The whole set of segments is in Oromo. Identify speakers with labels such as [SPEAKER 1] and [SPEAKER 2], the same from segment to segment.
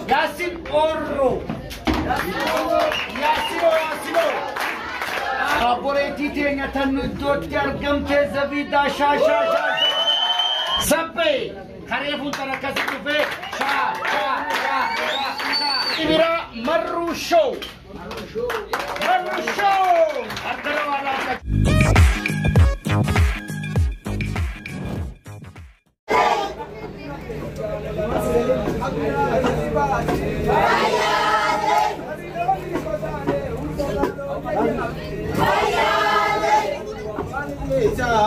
[SPEAKER 1] Yasin Orro. Yasino. Aboreti tenya tanu dotjar gamte zavida sha. Sappe. Kharefun tarakasi kufe sha. Ibira Marru Show. Arkarawala.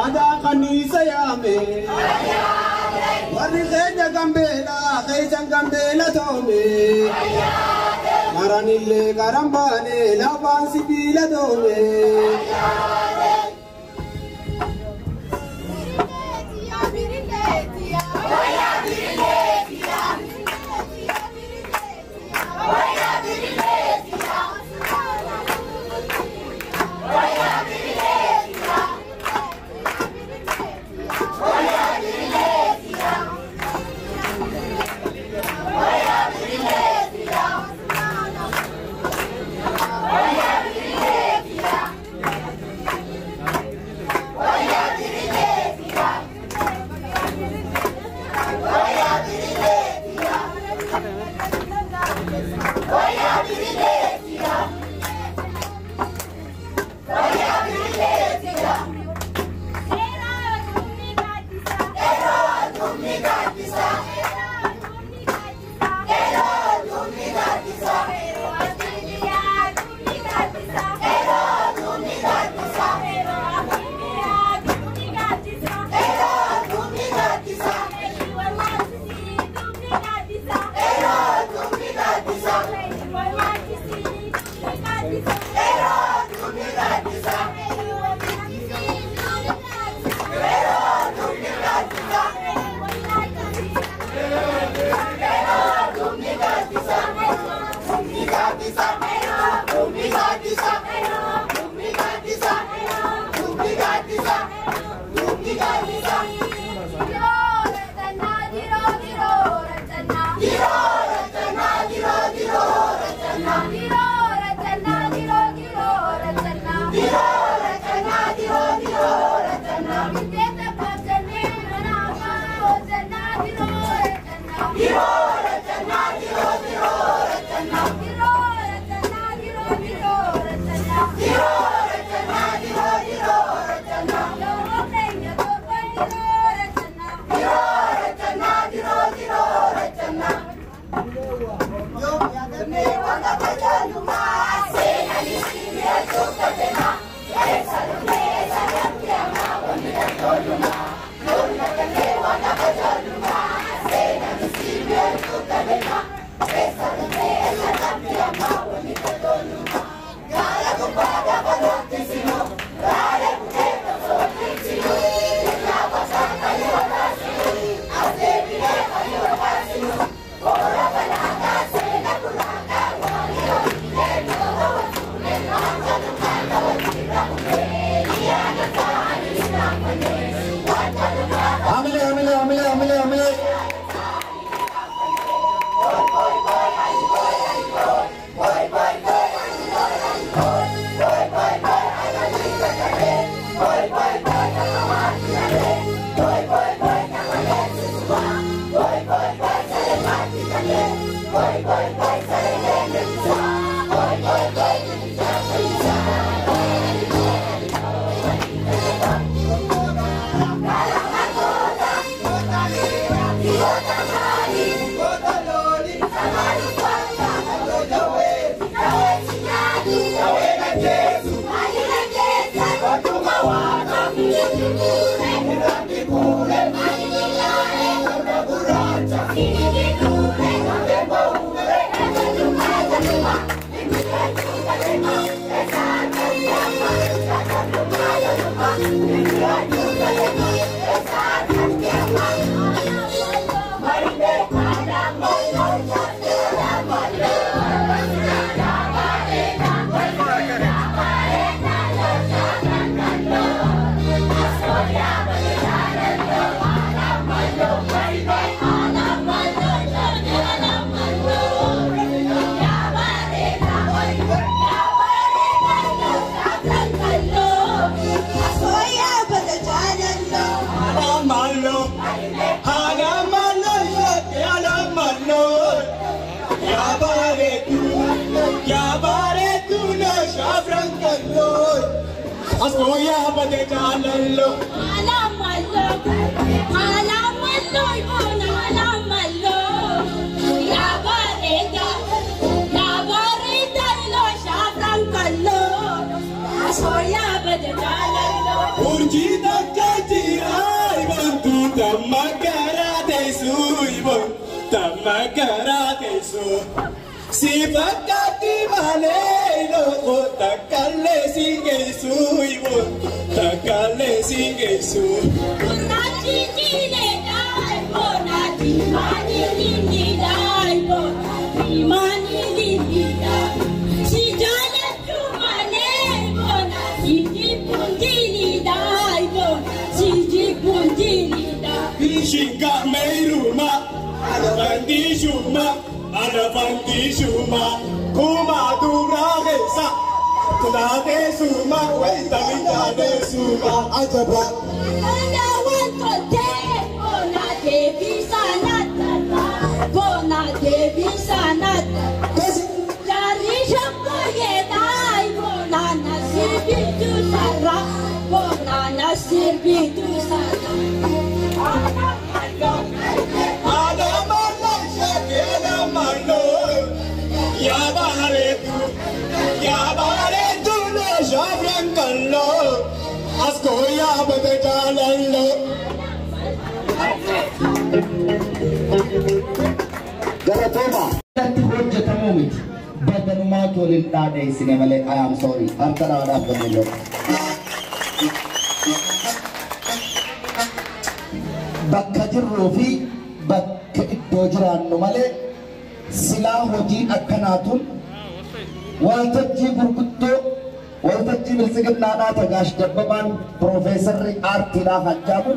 [SPEAKER 2] Ada kanisa yame wari kenya gambela tome maranille karambane labansi bila tome Askoya bade jalallo.
[SPEAKER 3] Alamallo, alamallo, ibona alamallo. Ya bareda lo shabran kallo. Askoya bade jalallo.
[SPEAKER 2] Urji takati ay bantu tamakara desu ibon tamakara desu. Sifakati male no takalle singesu ibon takalle singesu.
[SPEAKER 3] Bonati dile dai, bonati mani lindi dai, bonati mani lindi dai. Si jale tu mane, bonati di puntini dai, bonati di puntini dai.
[SPEAKER 2] Bishinga meiruma ada bandi shuma kuma duragesa tunade suma weta mitade suma ajaba
[SPEAKER 3] Ana wanto te, bonati bisa nata, bonati bisa nata. Dari shakko ye dai, bonana sirbitu sara, bonana sirbitu sara.
[SPEAKER 2] ada malaysia kena malo ya bahare tu le shabran kallo askoya bade jalallo
[SPEAKER 1] Galatoma. Tanti hojjetamu miti. Badanumaa tolin dhaadheessine malee I am sorry. Harka dhaadhaaf gammiloo. Bakka jirruu fi bakka iddoo jiraannu malee silaa hojiin akkanaatuun waltajjii gurguddoo waltajjii bilisiginnaadhaa Tagaash Dabbabaan Piroofeesarri aartiidhaa hajjaamu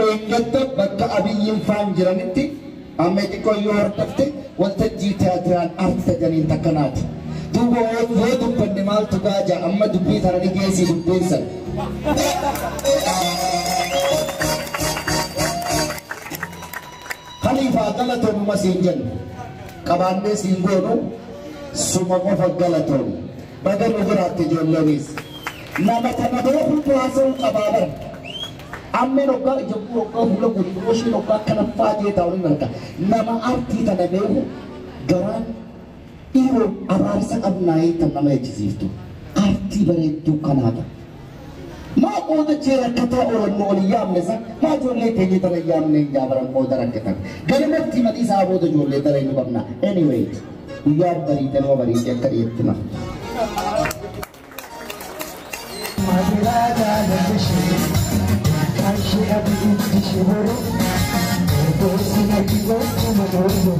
[SPEAKER 1] eeggatta bakka abiyyiin faan jiranitti amma xiqqooyyoo hordofte waltajjii tiyaatiraan aarti tajaniin takkanaati. Duuba yoo dubbanne maaltu gaaja amma dubbii tana ni geessii dubbeessan. Khalifaa galatoomuma siin jennu qabaannee siin goonu suma qofa galatoonu baga nu biraatti ijoolleenis nama tana beekumtu haasa'uu qabaaban amma noggaa ijabuu noggaa fuula gurgurooshii noggaa akkana faajee taa'uun marga nama aartii tana beeku garaan dhiiroo abaarsa qabnaayee kan nama ejjisiiftu aartii bareedduu kanaata. ما قود تشير كتا أورن أوليام لسا ما جولي تيجي ترى يام نين جابران قود ركتا كلمة تيمتي سابود جولي ترى نبنا anyway ويام بري تنو بري جكر يتنا ما بلا جال بشي كاشي أبي تشهرو دوسي نجيبو مدورو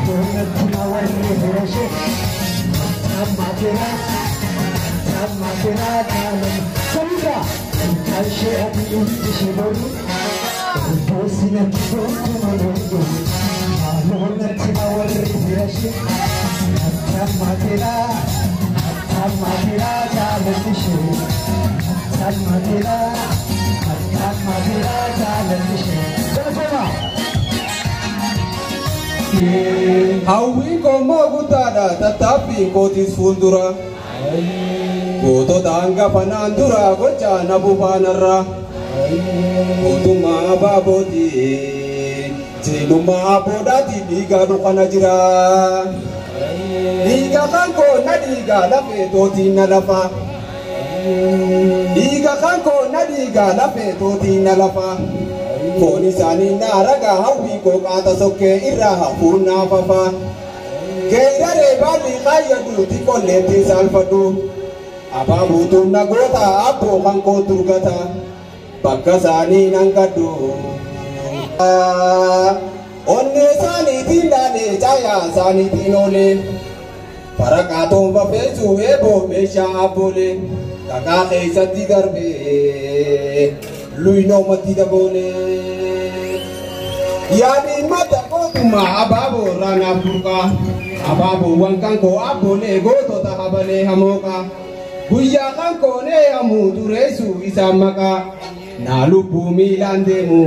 [SPEAKER 1] دونتنا وري هرشي ما بلا ما بلا جال Sandra, Kashi Abi Tishibori, Posina Kiboku Malondo, Alona Timawa Rishi, Tamatila, Jaladishi, Tamatila, Jaladishi.
[SPEAKER 4] Hawwi komo gutada tatapi kotis fuldura. Goto tangga panandura gocha nabupanarra. Gotuma baboti, jenuma bodati diga dukana jira. Diga kanko na diga lafe toti na lafa. Diga kanko na diga lafe toti na lafa. Koni sani na raga hawi ko kata soke ira hapuna fafa. Keira rebali kaya duti koleti salfadu. Ababu tunna gota abo kanko turgata bakka sani nangadu onne sani tindane jaya sani tinole parakato mafezu ebo mesha abole kaka keisati darbe luino mati dabole yani mata kotuma ababu rana burka ababu wankanko abole goto tahabale hamoka Guyya kan kone amutu resu isamaka na lubu milandemu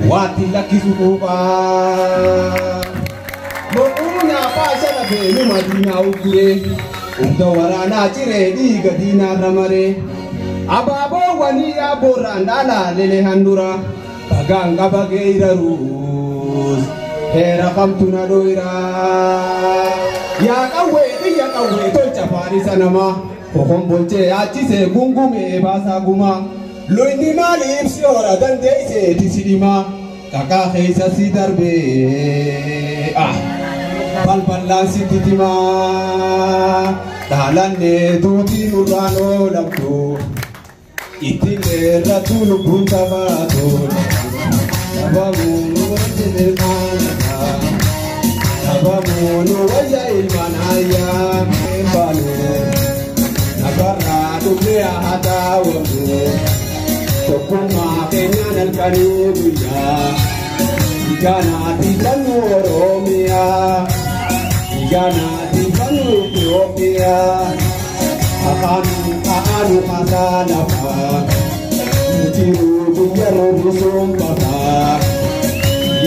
[SPEAKER 4] wati lakisukupa Mokuna pasha na benu madina ukure waraanaa ciree dhiiga diinaarra maree abaaboo wanii yaaboorraan dhaalaa lelee handura bagaan qaba geeyraruus heera kamtu na dhoyraa yaa qawwee biyya qawwee tolcha faarisa namaa kokon bolchee achise gungumee baasaa gumaa loyni maaliif si hora dandeeyseeti si dhimaa kakaa keeysa si darbee balballaan sitti timaa dhaalannee tuutii nurraan oolamtu ittillee irrattu lubbuun tabaatoon tabamuun wajja ilmaanaa tabamuun wajja ilmaanayyaa meembaanuu nagarraa dhufee haataawwamu tokkummaa keenyaan halkanii guyyaa Iganaati fanu Oromia Iganaati fanu Ethiopia Akanu kasalafa Mutiru biyaro rusumpaka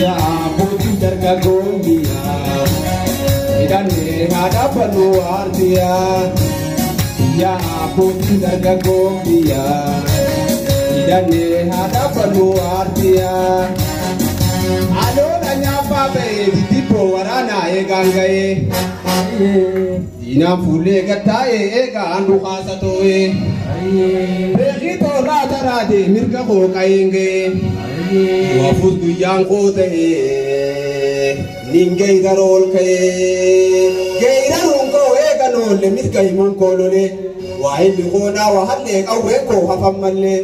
[SPEAKER 4] Ya abuti dargagombia Idane hadapanu artia Ya abuti dargagombia Idane hadapanu artia Alona nyapa be tipo warana egangae Dina fule gatae ega andu khasatoe Begito la tarade mirga ko kaenge Wafus guyang kote Ninge garol kae Geirarun ko ega no le mirga imon kolole Wahili kona wahalle kawe ko hafamalle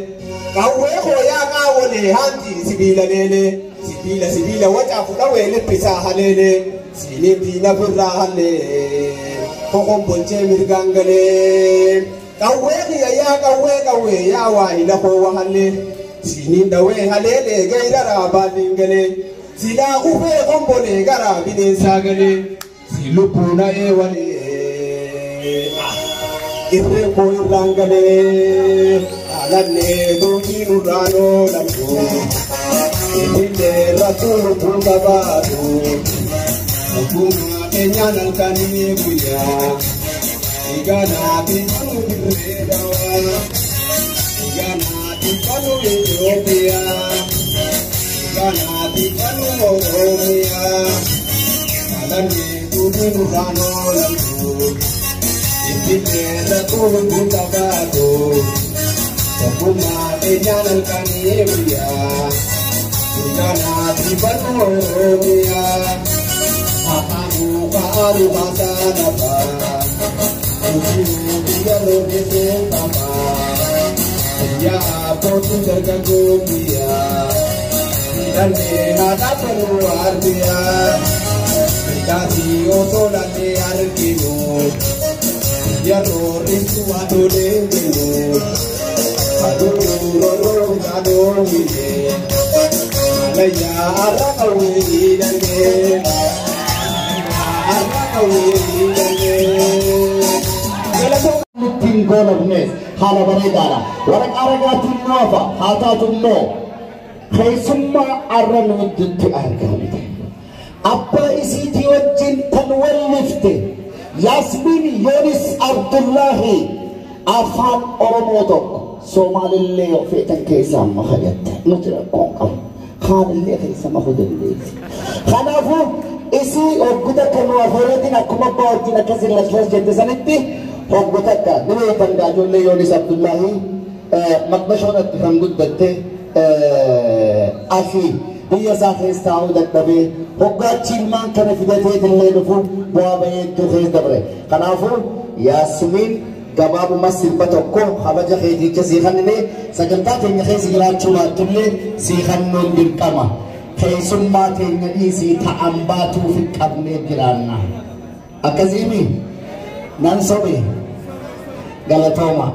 [SPEAKER 4] Kawe ko ya kawole hanti sibila lele Sibila wacha fulawe le pisa halele Sini bina furra hale Kokon ponche mirgangale Kawe ya wa ila ko hale Sini dawe halele gaira rabalingale Sila kufe kombole gara bide sagale Silupuna wale Ibre ko irangale Alane dokinu rano lamdo Ile ratulu pungabadu Ukuma kenyana nkani buya Igana tipanu kiredawa Igana tipanu Ethiopia Igana tipanu Oromia Alane tukinu rano lambu Ile ratulu pungabadu Ukuma kenyana nkani buya Igana tipanu Oromia Akanu kasalapa Ujiu biyalo nisentama Ya potu dargagombia Idane hadapanu ardia Dikasi otolate arkinu Yaro rintu adolengenu Adoloro adolengenu Alaya arakawe idane
[SPEAKER 1] Goal of Ness, Halabaregara, Warakaraga Nova, Hata to know. Kaisuma Aran with the Argamite. Upper is Ethiopian Tanwell lifted. Yasmin Yonis Abdullahi, Afan Oromodo, Somali Leo Fit and Kaisam Mahayat, not a conquer. Khan Lefis Mahudin. Hanafu. Isi ogutaka nuwaforetin akuma bawatina kasi laslas jente saniti ogutaka nime tanda jolle Yonis Abdullahi makbashonat famgud batte afi biya sakhis tahu daktabe hogga chilman kana fidate dille nufu bawaye tu khis dabre kanafu Yasmin gababu masir batokko khabaja khidi kasi khanne saganta te khisi gilachuma tulle si khannun dirkama Kaisumma teenya dhiisii ta'ambaatu fi qabnee jiraanna akkasiimi nan sobe galatooma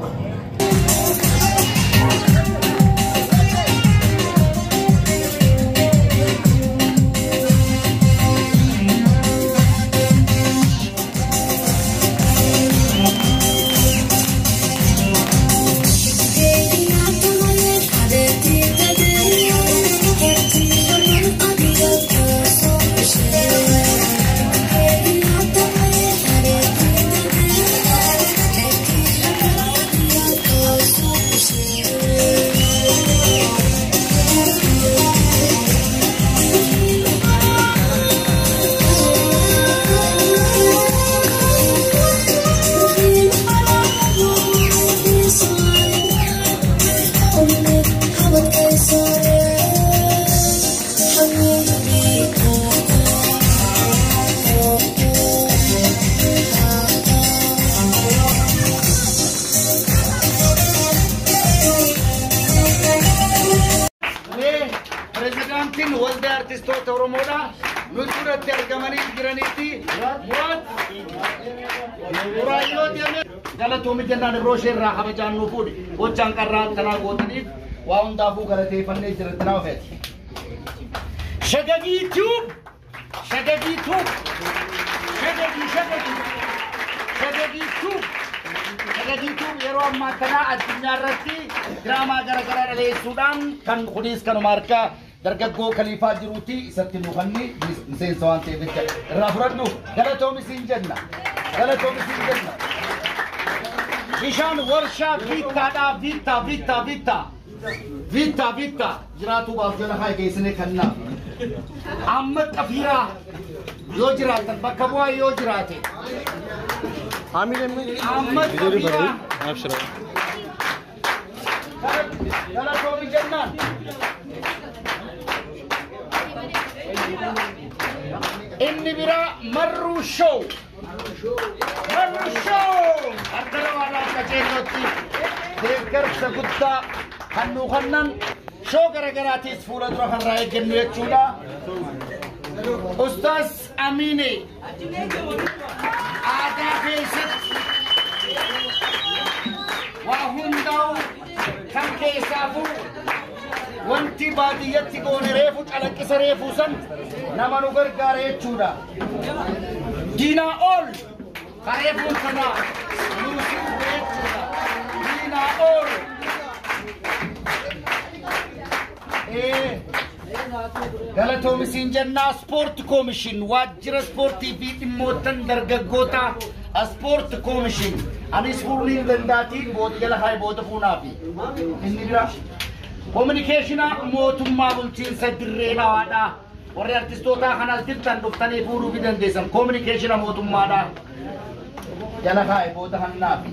[SPEAKER 5] artistoota Oromoodha. Nuti duratti argamanii jiranitti muraayyoo deemee galatoomi jennaan rooshe irraa kabajaan nu fuudhi. Gochaan qarraa kanaa gootaniif waa hundaafuu galateeffannee jirti naa ofeeti. Shagagii Tube! Shagagii Tube! Shagagii Tube! Shagagii Tube yeroo ammaa kana addunyaa irratti diraamaa garaagaraa dhaleessuudhaan kan kunis kanuma harkaa dargaggoo Khaliifaa jiruuti isatti nuufanni miseensa waan ta'eef jecha irraa fudhadhu galatoomi siin jenna. Galatoomi siin jenna. Bishaan warshaa Vita jiraatu baaf jala haa geessine kannaaf. Amma xafiiraa yoo jiraatan bakka bu'aa yoo jiraate. Amma xafiiraa. Galatoomi jennaan. Inni biraa Marruu Show. Akkana waan akka jeelotti deeggarsa guddaa kan nu kennan show garaagaraatiis fuula dura kan irraa eeggannu jechuudha. Ustaas Amiine aadaa keessatti waa hundaa'u kan keessaafuu wanti baadiyyatti goone reefu calaqqisa reefuu san nama nu gargaara jechuudha. Diinaa ol kareefuun kanaa nuusiin jechuudha. Diinaa ol galatoomi siin jennaa Sport Commission waajjira ispoortii fi dhimmootan dargaggoota Sport Commission anis fuulliin dandaatiin boota jala haa boota fuunaafi inni bira communication mootummaa bulchiinsa dirree dhawaadha. Warri artistoota kanas dirtan dhuftanii fuudhuu fi dandeessan communication mootummaadha. Jala haa boota hannaafi.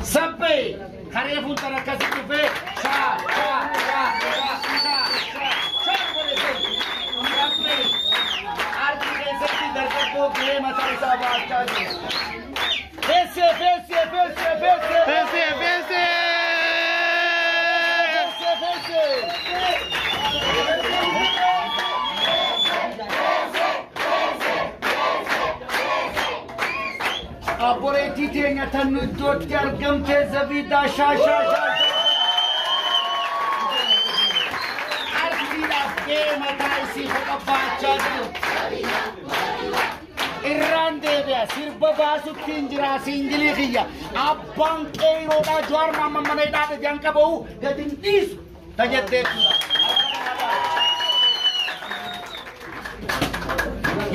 [SPEAKER 5] Sabbee karee fuuldura akkasii dhufee shaa. Arti keessatti dargaggoo gahee mataa isaa baachaa jiru. Feesee. Aboreetii teenya tan nu iddootti argamtee Zabidaa shaa. Artiidhaaf gahee mataa isii baachaa jiru. Irraan deebi'a sirba baasuttiin jira siingilii kiyya abbaan qeeroodhaa Jawaar Mohammad mana hidhaadha jaan qabahu gadi hin dhiisu tajaajileetudha.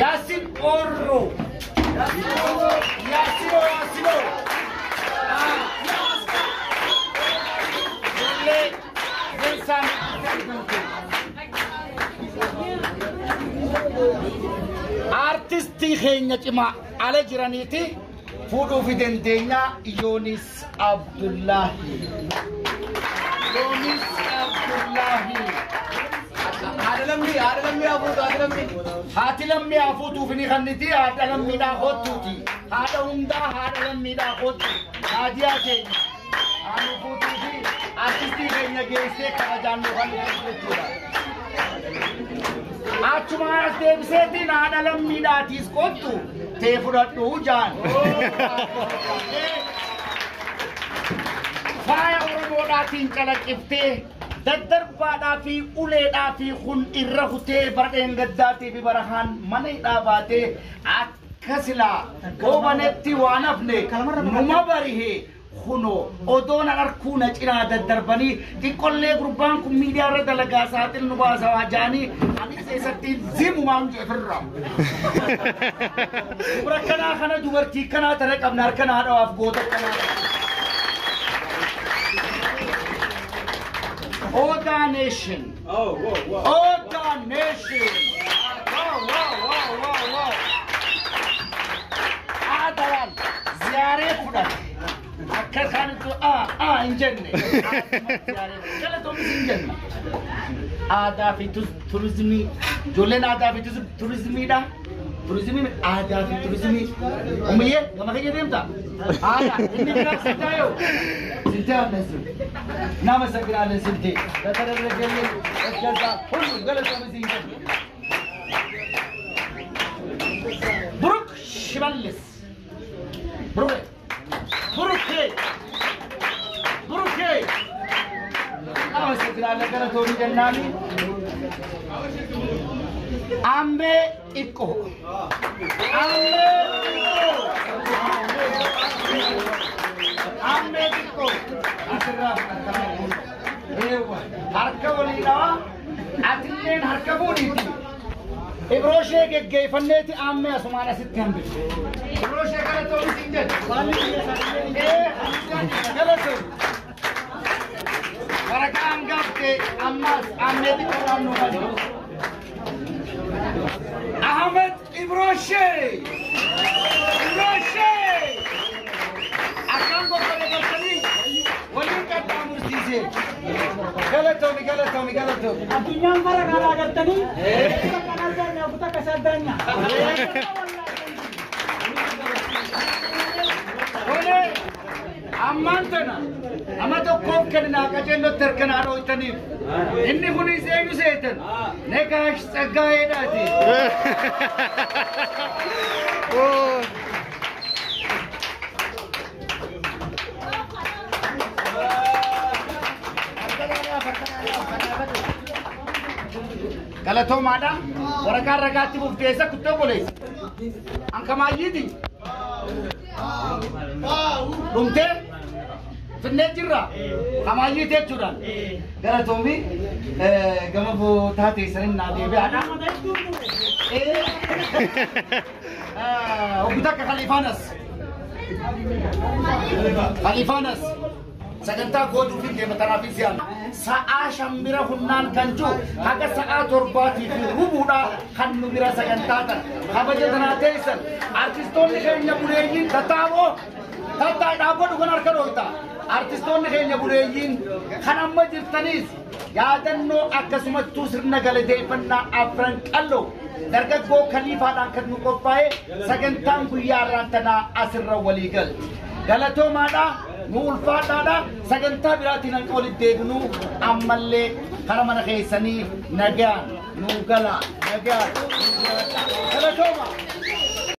[SPEAKER 5] Yaasin Orro Yaasino Jolle Wilson artistii keenya cimaa ala jiraniiti fuudhuu fi dandeenya Yoonis Abdullahi. Haati lammii hafuutuu fi ni kanniti haadha lammiidhaa hottuuti. Haadha hundaa haadha lammiidhaa hottu. Naadiyaa keenya haanu fuutuu fi artistii keenya geessee kabajaan nu kan jechuudha. Achuma as deebiseetiin haadha lammiidhaatiis qottu tee fudhadhu jaan. Faaya Oromoodhaatiin calaqqiftee daddarbaadhaa fi uleedhaa fi kun irra kutee bara dheengaddaatii fi barahaan mana hidhaa baatee akka silaa goobanetti waan hafne numa barihee kuno odoon harkuu na cinaa daddarbanii xiqqollee gurbaan kun miidiyaa irra dalagaa saaxil nu baasaa wajaanii anis eessatti zimumaan jeefirra. Dubara kanaa kana dubartii kanaa tana qabna harka naa dhawaaf goota kanaa. Oda Nation. Oda Nation. Wow. Adalan ziyaare fuda. Akka kanatu injenne. Kala to injenne. Ada fi tourismi. Jolen ada fi tourismi da. توريزمي من آداب التوريزمي أمية كما هي ديمتا إني بلاك سنتايو سنتايو نسل نام سكر على سنتي لا ترى الرجال كذا كله غلط ومزين بروك شمالس بروك نام سكر على غلط ومزين نامي Ambe iko. Ambe iko. Asirra ewa. Harka walina. Atillen harka boniti. Ibroshe ke geifanneti amme asmana sitti hambe. Ibroshe kala to sinjat. Galato. Barakam gabte ammas amme iko anno badu. Ahmed Ibroshe! Akan ko kare gartani wali ka tamur dije galato. Adunya mara kala gartani kanal da na buta kasadanya ole amantana amato kop kana kajendo terkana ro itani inni khuni zeyu setan nekash tsagaye dati Galato mada waraka ragati buftesa kutto boles anka mayidi rumte finne jirra kamayi techuran galatomi gama bo tate sanin na debe ada ubutaka khalifanas saganta godu finde matarafisian sa'a shambira hunnan kanju haga sa'a torbati fi rubuda khannu bira sagantatan habaje danateisan artistonni kenya bureyin tatavo tatta dabo dugan arkadoita artistonni kenya bureyin khanamma jirtanis yaadanno akkasumattu sirna galate fanna afran qallo dargaggo khalifaadhaan kan nu qophaa'e sagantaan guyyaa irraantana asirra waliigal galatomaadha nu ulfaadhaadha sagantaa biraatiin akka walitti deebinu ammallee kara mana keessanii nagaan nu gala nagaan galatoma